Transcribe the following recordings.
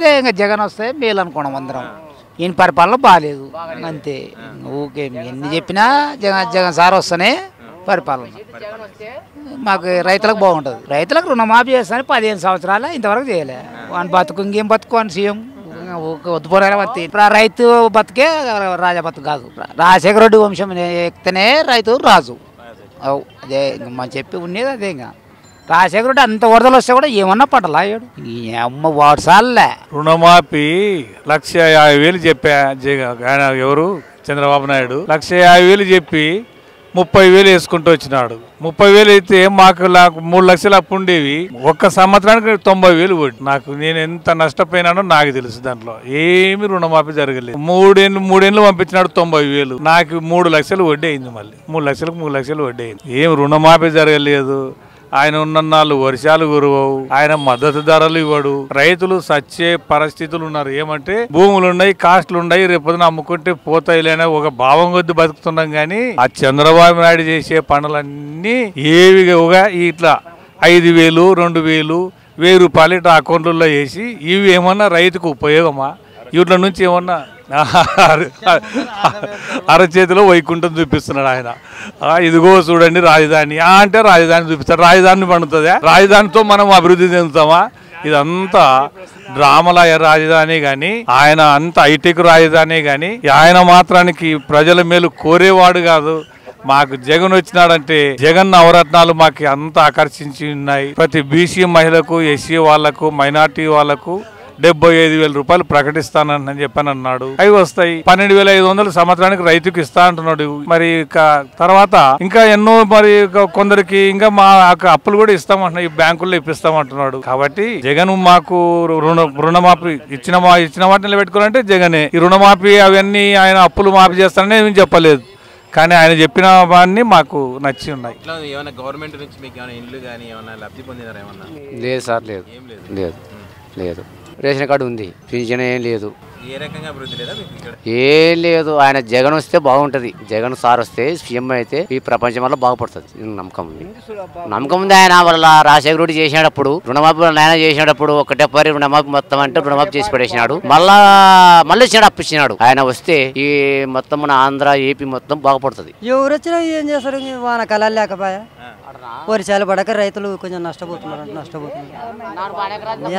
అదే ఇంకా జగన్ వస్తే మేలు అనుకోవడం అందరం. ఈయన పరిపాలన బాగాలేదు అంతే. ఊకే ఎన్ని చెప్పినా జగన్ సార్ వస్తేనే పరిపాలన మాకు రైతులకు బాగుంటుంది. రైతులకు రుణమాఫీ చేస్తాను 15 సంవత్సరాలు ఇంతవరకు చేయలే. వాని బతుకు ఇంకేం బతుకు అని సీఎం వద్దుపోలేరా బతి. ఇప్పుడు రైతు బతుకే రాజా బతుకు కాదు. రాజశేఖర రెడ్డి వంశం ఎక్కితేనే రైతు రాజు. అదే ఇంక మనం చెప్పి ఉండేది అదే. ఇంకా రాజశేఖర రెడ్డి అంత వరదలు వస్తే కూడా ఏమన్నా పట్టలా అయ్యాడు. అమ్మ వాడుసాలే రుణమాఫీ 1,50,000 చెప్పా ఆయన ఎవరు చంద్రబాబు నాయుడు. 1,50,000 చెప్పి 30,000 వేసుకుంటూ వచ్చినాడు. 30,000 అయితే మాకు 3 లక్షలు అప్పు ఉండేవి. ఒక్క సంవత్సరానికి 90,000 కొట్టి నేను ఎంత నష్టపోయినానో నాకు తెలుసు. దాంట్లో ఏమి రుణమాఫీ జరగలేదు. మూడేళ్ళు పంపించినాడు 90,000. నాకు 3 లక్షలు వడ్డీ అయింది. మళ్ళీ 3 లక్షలు వడ్డీ అయింది. ఏం రుణమాఫీ జరగలేదు. ఆయన ఉన్నన్నాళ్ళు వర్షాలు కురవవు. ఆయన మద్దతు ధరలు ఇవ్వడు. రైతులు సచ్చే పరిస్థితులు ఉన్నారు. ఏమంటే భూములు ఉన్నాయి, కాస్ట్లు ఉన్నాయి, రేపొద్దున అమ్ముకుంటే పోతాయిలేనే ఒక భావం కొద్ది బతుకుతున్నాం. కానీ ఆ చంద్రబాబు నాయుడు చేసే పనులన్నీ ఏవిగా ఇట్లా 5,000, 2,000, 1,000 రూపాయలు ఇట్లా అకౌంట్లలో వేసి ఇవి ఏమన్నా రైతుకు ఉపయోగమా? వీటి నుంచి ఏమన్నా అరచేతిలో వైకుంఠం చూపిస్తున్నాడు ఆయన. ఇదిగో చూడండి రాజధాని అంటే రాజధాని చూపిస్తాడు. రాజధాని పండుతుందా? రాజధానితో మనం అభివృద్ధి చెందుతామా? ఇదంతా డ్రామల రాజధాని గాని, ఆయన అంత హైటెక్ రాజధాని గాని, ఆయన మాత్రానికి ప్రజల మేలు కోరేవాడు కాదు. మాకు జగన్ వచ్చినాడంటే జగన్ నవరత్నాలు మాకు అంత ఆకర్షించి ఉన్నాయి. ప్రతి బీసీ మహిళకు, ఎస్సీ వాళ్లకు, మైనార్టీ వాళ్లకు 75,000 రూపాయలు ప్రకటిస్తానని చెప్పని అన్నాడు. అవి వస్తాయి. 12,500 సంవత్సరానికి రైతుకు ఇస్తా అంటున్నాడు. మరి తర్వాత ఇంకా ఎన్నో మరి కొందరికి ఇంకా మా అప్పులు కూడా ఇస్తామంటున్నాడు. ఈ బ్యాంకుల్లో ఇప్పిస్తామంటున్నాడు. కాబట్టి జగన్ మాకు రుణమాఫీ ఇచ్చిన వాటిని నిలబెట్టుకోవాలంటే జగనే. ఈ రుణమాఫీ అవన్నీ ఆయన అప్పులు మాఫీ చేస్తానని ఏమీ చెప్పలేదు. కానీ ఆయన చెప్పిన వాడిని మాకు నచ్చి ఉన్నాయి. గవర్నమెంట్ నుంచి మీకు ఏమైనా ఇండ్లు కానీ ఏమైనా లబ్ధి పొందినారా? ఏమన్నా లేదు సార్. లేదు. రేషన్ కార్డు ఉంది, పింఛన్ ఏం లేదు. ఏ రకంగా అభివృద్ధి లేదా మీకు ఇక్కడ? ఏం లేదు. ఆయన జగన్ వస్తే బాగుంటది. జగన్ సార్ వస్తే సీఎం అయితే ఈ ప్రపంచం వల్ల బాగుపడుతుంది. నమ్మకం ఉంది. ఆయన వాళ్ళ రాజశేఖర రెడ్డి చేసినప్పుడు రుణమాఫీ ఆయన చేసినప్పుడు ఒకటే పరి రుణమాఫీ మొత్తం అంటే రుణమాఫీ చేసి పడేసినాడు. మళ్ళీ ఇచ్చినాడు, అప్పు ఇచ్చినాడు. ఆయన వస్తే ఈ మొత్తం మన ఆంధ్ర, ఏపీ మొత్తం బాగుపడుతుంది. ఎవరు వచ్చినా ఏం చేస్తారు? వానకాలాలు లేకపోయా, వర్షాలు పడక రైతులు కొంచెం నష్టపోతున్నారు.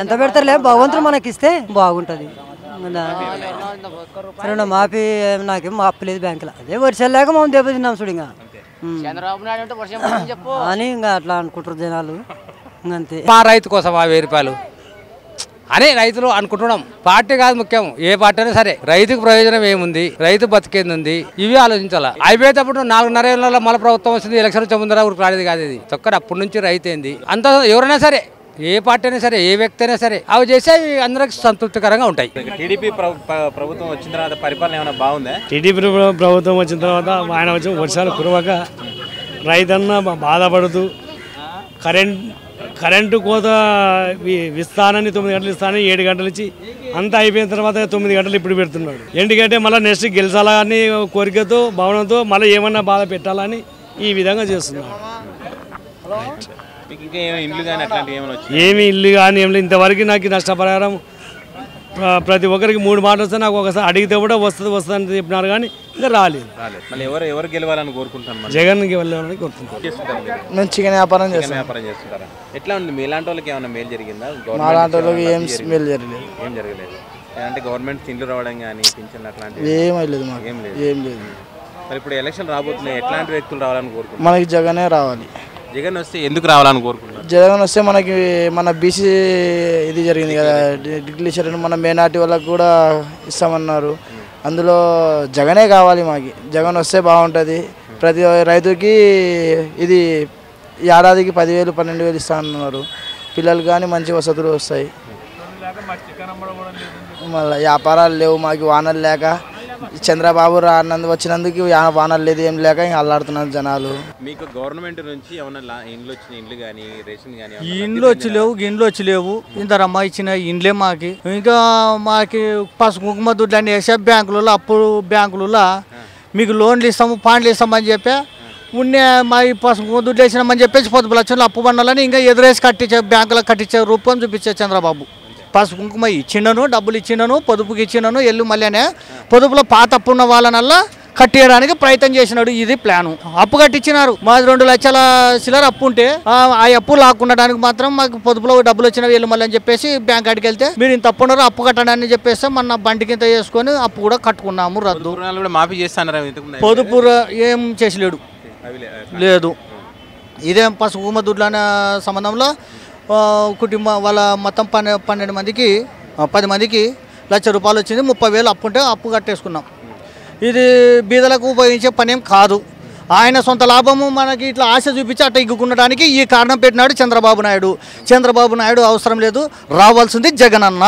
ఎంత పెడతారులే, భగవంతుడు మనకి ఇస్తే బాగుంటది. రుణమాఫీ నాకేం అప్పు లేదు బ్యాంకులో. అదే వర్షాలు లేక మనం దెబ్బతిన్నాం చూడు. ఇంకా అని ఇంకా అట్లా అనుకుంటారు జనాలు. అంతే. మా రైతు కోసం 1000 రూపాయలు అని రైతులు అనుకుంటున్నాం. పార్టీ కాదు ముఖ్యం, ఏ పార్టీ అయినా సరే రైతుకు ప్రయోజనం ఏముంది, రైతు బతికేది ఉంది, ఇవి ఆలోచించాలా. అయిపోయేటప్పుడు 4.5 ఏళ్ళలో మళ్ళీ ప్రభుత్వం వస్తుంది. ఎలక్షన్ వచ్చే ముందర ఊరికి రాలేదు కాదు ఇది. తొక్కర అప్పటి నుంచి రైతు ఏంది అంత ఎవరైనా సరే, ఏ పార్టీ అయినా సరే, ఏ వ్యక్తి అయినా సరే అవి చేస్తే అందరికి సంతృప్తికరంగా ఉంటాయి. టీడీపీ ప్రభుత్వం వచ్చిన తర్వాత పరిపాలన ఏమైనా బాగుందా? టీడీపీ ప్రభుత్వం వచ్చిన తర్వాత ఆయన వచ్చి వర్షాలు కురవక రైతన్న బాధపడుతూ కరెంటు కోత ఇస్తానని 9 గంటలు ఇస్తానని 7 గంటలు ఇచ్చి అంతా అయిపోయిన తర్వాత 9 గంటలు ఇప్పుడు పెడుతున్నాడు. ఎందుకంటే మళ్ళీ నెక్స్ట్ గెలిచాలని కోరికతో, భావనతో మళ్ళీ ఏమన్నా బాధ పెట్టాలని ఈ విధంగా చేస్తున్నాడు. ఏమి ఇల్లు కానీ ఏమి ఇంతవరకు నాకు నష్టపరిహారం ప్రతి ఒక్కరికి 3 మాటలు వస్తే నాకు ఒకసారి అడిగితే కూడా వస్తుంది అని చెప్పినారు. కానీ ఇంకా రాలేదు. ఎవరు గెలవాలని కోరుకుంటున్నారు? జగన్ గెలవాలని కోరుకుంటున్నాను. నేను చికెన్ వ్యాపారం చేస్తాను. ఎట్లా ఉంది? మీలాంటి వాళ్ళకి ఏమైనా మేలు జరిగిందా? మాలాంటి వాళ్ళకి ఏం మేలు జరగలేదు. ఏం జరగలేదు అంటే గవర్నమెంట్ ఇండ్లు రావడం కానీ పింఛన్ అట్లాంటివి ఏమలేదు. ఏం లేదు. మరి ఇప్పుడు ఎలక్షన్ రాబోతున్నాయి. ఎట్లాంటి వ్యక్తులు రావాలని కోరుకుంటున్నారు? మనకి జగనే రావాలి. జగన్ వస్తే ఎందుకు రావాలని కోరుకుంటున్నారు? జగన్ వస్తే మనకి మన బీసీ ఇది జరిగింది కదా, డిక్లేషన్ మన మైనార్టీ వాళ్ళకి కూడా ఇస్తామన్నారు. అందులో జగనే కావాలి మాకు. జగన్ వస్తే బాగుంటుంది. ప్రతి రైతుకి ఇది ఏడాదికి 10,000, 12,000 ఇస్తామన్నారు. పిల్లలు కానీ మంచి వసతులు వస్తాయి. మళ్ళీ వ్యాపారాలు లేవు మాకు. వానలు లేక చంద్రబాబు వచ్చినందుకు వానలు లేదు, ఏం లేక ఇంకా అల్లాడుతున్నారు జనాలు. మీకు గవర్నమెంట్ నుంచి ఏమన్నా ఇండ్లు వచ్చిన ఇండ్లు కానీ రేషన్ కానీ? ఇండ్లు వచ్చి లేవు. ఇంతరమ్మ ఇచ్చిన ఇండ్లే మాకి. ఇంకా మాకి పసుపు కుంకుమ దుడ్లు అని వేసే బ్యాంకులలో, అప్పుడు బ్యాంకులలో మీకు లోన్లు ఇస్తాము, పాండ్లు ఇస్తామని చెప్పి ఉన్నే మా పసుపు దుడ్లు వేసినామని చెప్పేసి 10 లక్షలు అప్పు పడాలని ఇంకా ఎదురేసి కట్టించే బ్యాంకులకు కట్టించే రూపం చూపించే చంద్రబాబు. పసుపు కుంకుమ ఇచ్చిండను, డబ్బులు ఇచ్చిండను, పొదుపుకి ఇచ్చిండను, ఎల్లు మళ్ళీనే పొదుపులో పాత అప్పు ఉన్న వాళ్ళనల్లా కట్టేయడానికి ప్రయత్నం చేసినాడు. ఇది ప్లాను. అప్పు కట్టించినారు. మాది 2 లక్షల చిల్లర అప్పు ఉంటే ఆ అప్పు లాక్కుండడానికి మాత్రం మాకు పొదుపులో డబ్బులు వచ్చినవి ఎల్లు మళ్ళీ అని చెప్పేసి బ్యాంక్ కాడికి వెళ్తే మీరు ఇంత అప్పు ఉన్నారు, అప్పు కట్టడానికి చెప్పేస్తే మన బండికి ఇంత చేసుకొని అప్పు కూడా కట్టుకున్నాము రద్దు. మాఫీ చేస్తాను పొదుపు ఏం చేసలేడు, లేదు. ఇదేం పసుపు కుంకుమ దుడ్ల సంబంధంలో కుటుంబం వాళ్ళ మొత్తం 12 మందికి 10 మందికి ₹1,00,000 వచ్చింది. 30,000 అప్పు ఉంటే అప్పు కట్టేసుకున్నాం. ఇది బీదలకు ఉపయోగించే పనేం కాదు. ఆయన సొంత లాభము మనకి ఇట్లా ఆశ చూపించి అట్ట ఇగ్గుకునడానికి ఈ కారణం పెట్టినాడు చంద్రబాబు నాయుడు. చంద్రబాబు నాయుడు అవసరం లేదు, రావాల్సింది జగనన్న.